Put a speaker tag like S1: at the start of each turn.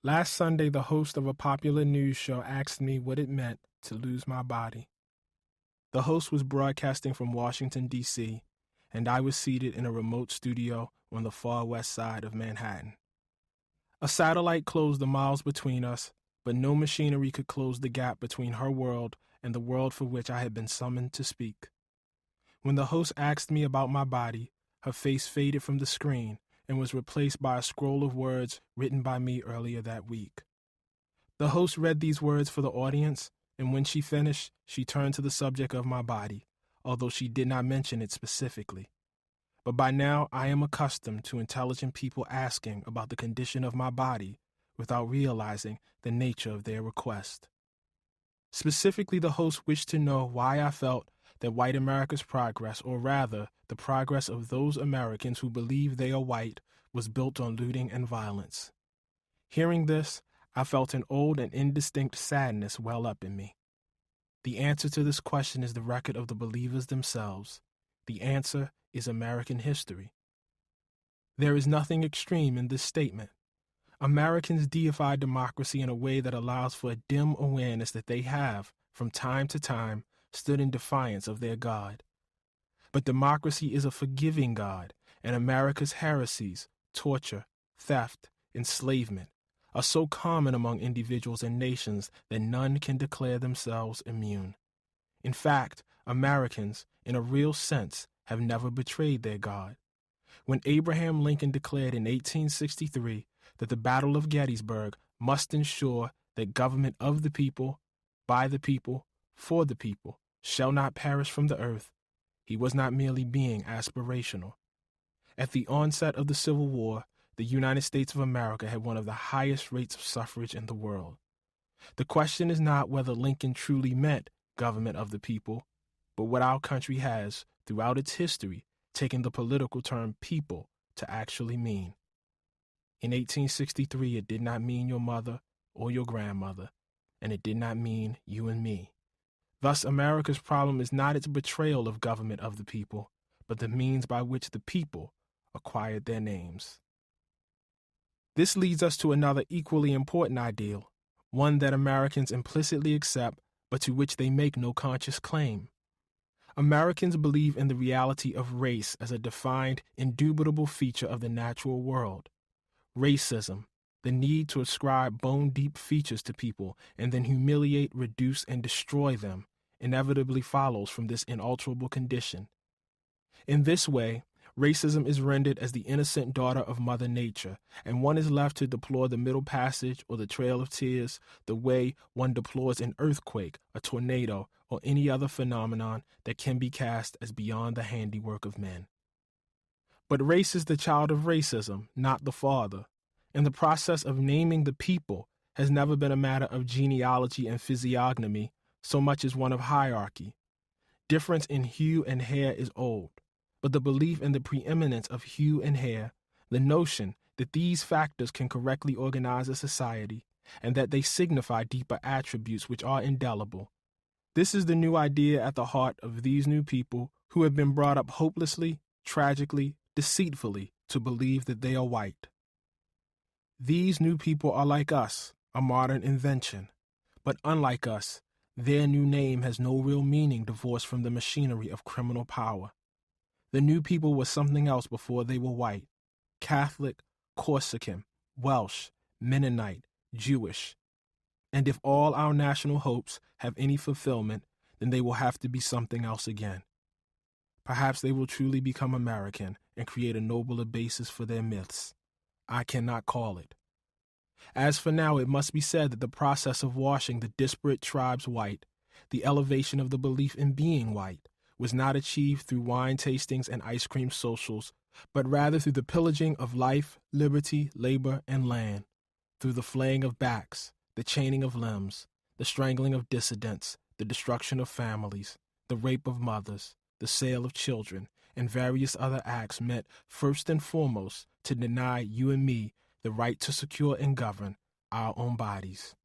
S1: Last Sunday, the host of a popular news show asked me what it meant to lose my body. The host was broadcasting from Washington, D.C., and I was seated in a remote studio on the far west side of Manhattan. A satellite closed the miles between us, but no machinery could close the gap between her world and the world for which I had been summoned to speak. When the host asked me about my body, her face faded from the screen and was replaced by a scroll of words written by me earlier that week. The host read these words for the audience, and when she finished, she turned to the subject of my body, although she did not mention it specifically. But by now, I am accustomed to intelligent people asking about the condition of my body without realizing the nature of their request. Specifically, the host wished to know why I felt that white America's progress, or rather, the progress of those Americans who believe they are white, was built on looting and violence. Hearing this, I felt an old and indistinct sadness well up in me. The answer to this question is the record of the believers themselves. The answer is American history. There is nothing extreme in this statement. Americans deify democracy in a way that allows for a dim awareness that they have, from time to time, stood in defiance of their God. But democracy is a forgiving God, and America's heresies, torture, theft, enslavement, are so common among individuals and nations that none can declare themselves immune. In fact, Americans, in a real sense, have never betrayed their God. When Abraham Lincoln declared in 1863 that the Battle of Gettysburg must ensure that government of the people, by the people, for the people, shall not perish from the earth, he was not merely being aspirational. At the onset of the Civil War, the United States of America had one of the highest rates of suffrage in the world. The question is not whether Lincoln truly meant government of the people, but what our country has, throughout its history, taken the political term people to actually mean. In 1863, it did not mean your mother or your grandmother, and it did not mean you and me. Thus, America's problem is not its betrayal of government of the people, but the means by which the people acquired their names. This leads us to another equally important ideal, one that Americans implicitly accept, but to which they make no conscious claim. Americans believe in the reality of race as a defined, indubitable feature of the natural world. Racism, the need to ascribe bone-deep features to people and then humiliate, reduce, and destroy them, inevitably follows from this inalterable condition. In this way, racism is rendered as the innocent daughter of Mother Nature, and one is left to deplore the Middle Passage or the Trail of Tears the way one deplores an earthquake, a tornado, or any other phenomenon that can be cast as beyond the handiwork of men. But race is the child of racism, not the father, and the process of naming the people has never been a matter of genealogy and physiognomy so much as one of hierarchy. Difference in hue and hair is old, but the belief in the preeminence of hue and hair, the notion that these factors can correctly organize a society, and that they signify deeper attributes which are indelible. This is the new idea at the heart of these new people who have been brought up hopelessly, tragically, deceitfully to believe that they are white. These new people are like us, a modern invention, but unlike us, their new name has no real meaning divorced from the machinery of criminal power. The new people were something else before they were white: Catholic, Corsican, Welsh, Mennonite, Jewish. And if all our national hopes have any fulfillment, then they will have to be something else again. Perhaps they will truly become American and create a nobler basis for their myths. I cannot call it. As for now, it must be said that the process of washing the disparate tribes white, the elevation of the belief in being white, was not achieved through wine tastings and ice cream socials, but rather through the pillaging of life, liberty, labor, and land, through the flaying of backs, the chaining of limbs, the strangling of dissidents, the destruction of families, the rape of mothers, the sale of children, and various other acts meant first and foremost to deny you and me the right to secure and govern our own bodies.